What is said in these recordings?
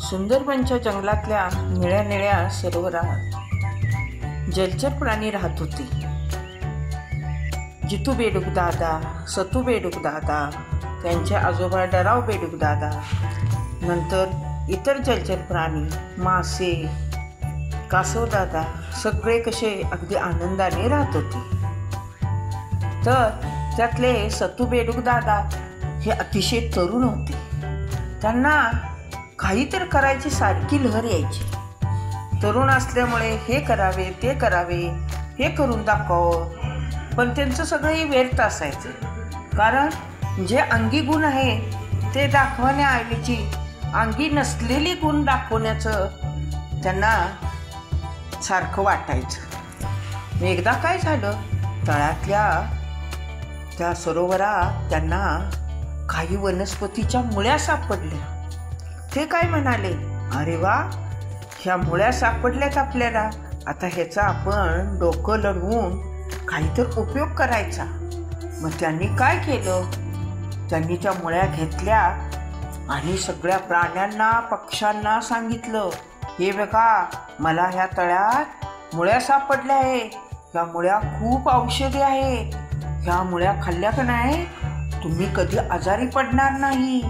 सुंदरबनच्या जंगलातल्या निळ्या निळ्या सरोवरात जलचर प्राणी राहत होते. जितू बेडूक दादा, सतू बेडूक दादा, त्यांचे आजोबा डराव बेडूक दादा, नंतर इतर जलचर प्राणी, मासे, कासव दादा सगळे कसे अगदी आनंदाने राहत होते. तर त्यातले सतू बेडूक दादा हे अतिशय तरुण होते. त्यांना काहीतरी करायची सारखी लहर यायची. तरुण असल्यामुळे हे करावे ते करावे, हे करून दाखव, पण त्यांचं सगळंही व्यर्थ असायचं. कारण जे अंगी गुण आहे ते दाखवण्याऐवजी अंगी नसलेली गुण दाखवण्याचं त्यांना सारखं वाटायचं. एकदा काय झालं, तळ्यातल्या त्या सरोवरात त्यांना काही वनस्पतीच्या मुळ्या सापडल्या. ते काय म्हणाले, अरे वा, ह्या मुळ्या सापडल्यात आपल्याला, आता ह्याचा आपण डोकं लढवून काहीतरी उपयोग करायचा. मग त्यांनी काय केलं, त्यांनी त्या मुळ्या घेतल्या आणि सगळ्या प्राण्यांना पक्ष्यांना सांगितलं, हे बघा, मला ह्या तळ्यात मुळ्या सापडल्या आहे. ह्या मुळ्या खूप औषधी आहेत. ह्या मुळ्या खाल्ल्या का नाही, तुम्ही कधी आजारी पडणार नाही,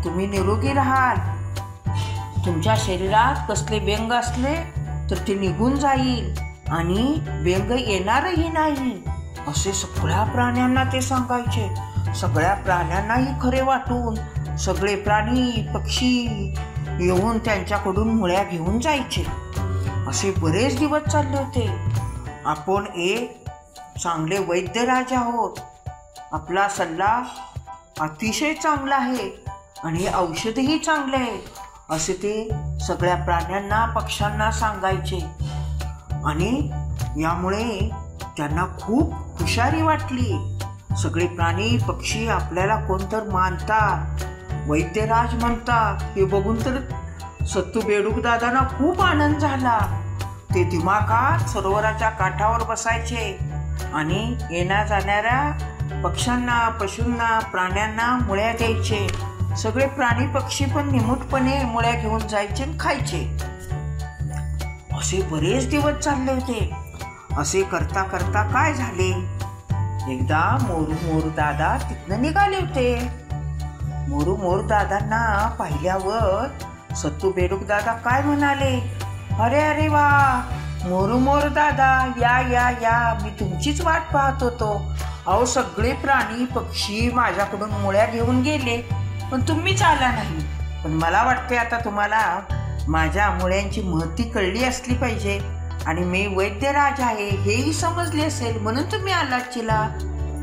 तुम्ही निरोगी राहाल. तुमच्या शरीरात कसले व्यंग असले तर ते निघून जाईल आणि व्यंग येणारही नाही. असे सगळ्या प्राण्यांना ते सांगायचे. सगळ्या प्राण्यांनाही खरे वाटून सगळे प्राणी पक्षी येऊन त्यांच्याकडून मुळ्या घेऊन जायचे. असे बरेच दिवस चालले होते. आपण एक चांगले वैद्यराज आहोत, आपला सल्ला अतिशय चांगला आहे आणि औषधही चांगले आहे, असे ते सगळ्या प्राण्यांना पक्ष्यांना सांगायचे. आणि यामुळे त्यांना खूप हुशारी वाटली. सगळे प्राणी पक्षी आपल्याला कोणतर मानतात, वैद्यराज म्हणतात, हे बघून तर सत्तू बेडूक दादांना खूप आनंद झाला. ते दिमाखात सरोवराच्या काठावर बसायचे आणि येण्या जाणाऱ्या पक्ष्यांना, पशूंना, प्राण्यांना मुळ्या द्यायचे. सगळे प्राणी पक्षी पण निमूटपणे मुळ्या घेऊन जायचे आणि खायचे. असे बरेच दिवस चालले होते. असे करता करता काय झाले, एकदा मोरू दादा तिथनं निघाले होते. मोरू दादांना पाहिल्यावर सत्तू बेडूक दादा काय म्हणाले, अरे अरे वा, मोरू दादा, या या या, मी तुमचीच वाट पाहत होतो. अहो, सगळे प्राणी पक्षी माझ्याकडून मुळ्या घेऊन गेले, पण तुम्हीच आला नाही. पण मला वाटते आता तुम्हाला माझ्या मुळ्यांची महती कळली असली पाहिजे आणि मी वैद्यराज आहे हेही समजले असेल, म्हणून तुम्ही आलात चिला.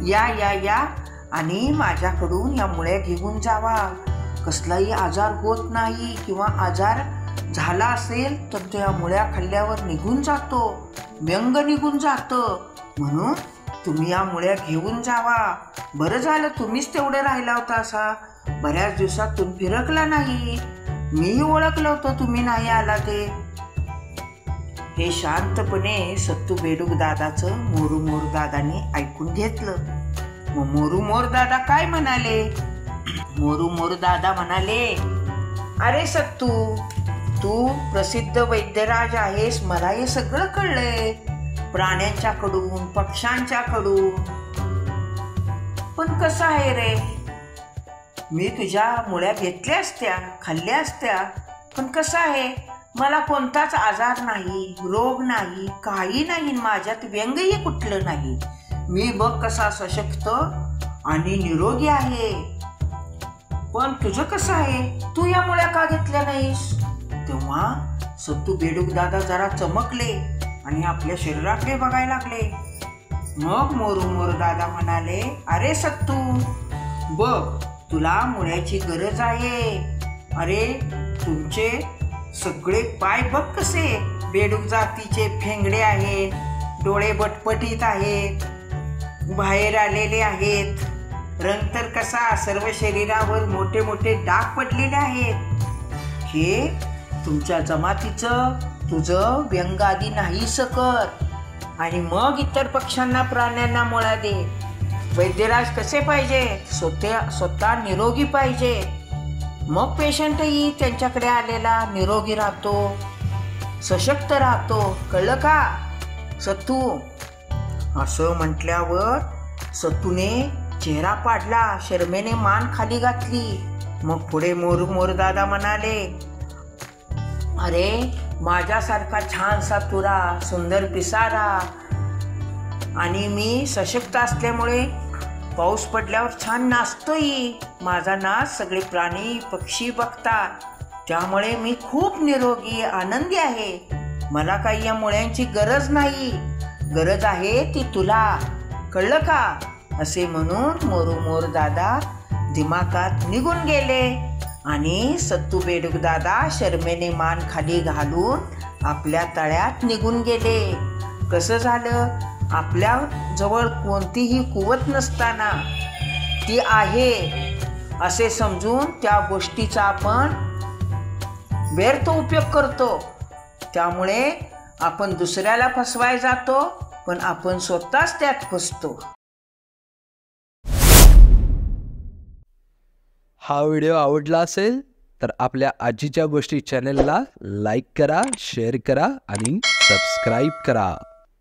या या या आणि माझ्याकडून या मुळ्या घेऊन जावा. कसलाही आजार होत नाही, किंवा आजार झाला असेल तर त्या मुळ्या खाल्ल्यावर निघून जातो, व्यंग निघून जातं. म्हणून तुम्ही या मुळ्या घेऊन जावा. बरं झालं तुम्हीच तेवढे राहिला होता, असा बऱ्याच दिवसातून फिरकला नाही. मीही ओळखलं होतं तुम्ही नाही आला ते. हे शांतपणे सत्तू बेडूक दादाचं मोरू दादांनी ऐकून घेतलं. मग मोरू दादा काय म्हणाले, मोरू दादा म्हणाले, अरे सत्तू, तू प्रसिद्ध वैद्यराज आहेस, मला हे सगळं कळलंय, प्राण्यांच्याकडून, पक्ष्यांच्याकडून. पण कसं आहे रे, मी तुझ्या मुळ्या घेतल्या असत्या, खाल्ल्या असत्या, पण कसं आहे, मला कोणताच आजार नाही, रोग नाही, काही नाही, माझ्यात व्यंगही कुठलं नाही. मी बघ कसा सशक्त आणि निरोगी आहे. पण तुझं कसं आहे, तू या मुळ्या का घेतल्या नाहीस? तेव्हा सत्तू बेडूक दादा जरा चमकले आणि आपल्या शरीराकडे बघायला लागले. मग मोरू दादा म्हणाले, अरे सत्तू, बघ, तुला मुळ्याची गरज आहे. अरे, तुमचे सगळे पाय बघ कसे बेडूक जातीचे फेंगडे आहेत, डोळे बटपटीत आहेत, बाहेर आलेले आहेत, रंग तर कसा सर्व शरीरावर मोठे मोठे डाग पडलेले आहेत. हे तुमच्या जमातीचं तुझं व्यंग आधी नाहीसं कर आणि मग इतर पक्ष्यांना, प्राण्यांना मुळ्या दे. वैद्यराज कसे पाहिजे, स्वतः निरोगी पाहिजे. मग पेशंटही त्यांच्याकडे आलेला निरोगी राहतो, सशक्त राहतो. कळलं का सत्तू? असं म्हटल्यावर सत्तूने चेहरा पाडला, शरमेने मान खाली घातली. मग पुढे मोरू दादा म्हणाले, अरे माझ्यासारखा छानसा तुरा, सुंदर पिसारा आणि मी सशक्त असल्यामुळे पाऊस पडल्यावर छान नाचतोय. माझा नाच सगळे प्राणी पक्षी बघतात, त्यामुळे मी खूप निरोगी आनंदी आहे. मला काही या मुळ्यांची गरज नाही, गरज आहे ती तुला. कळलं का? असे म्हणून मोरू दादा दिमागात निघून गेले आणि सत्तू बेडूक दादा शरमेने मान खाली घालून आपल्या तळ्यात निघून गेले. कसं झालं? आपल्या जवळ कोणतीही कुवत नसताना ती आहे असे समजून त्या गोष्टीचा आपण व्यर्थ उपयोग करतो. त्यामुळे आपण दुसऱ्याला फसवायला जातो, पण आपण स्वतःच त्यात फसतो. हा व्हिडिओ आवडला असेल तर आपल्या आजीच्या गोष्टी चॅनलला लाईक करा, शेअर करा आणि सबस्क्राईब करा.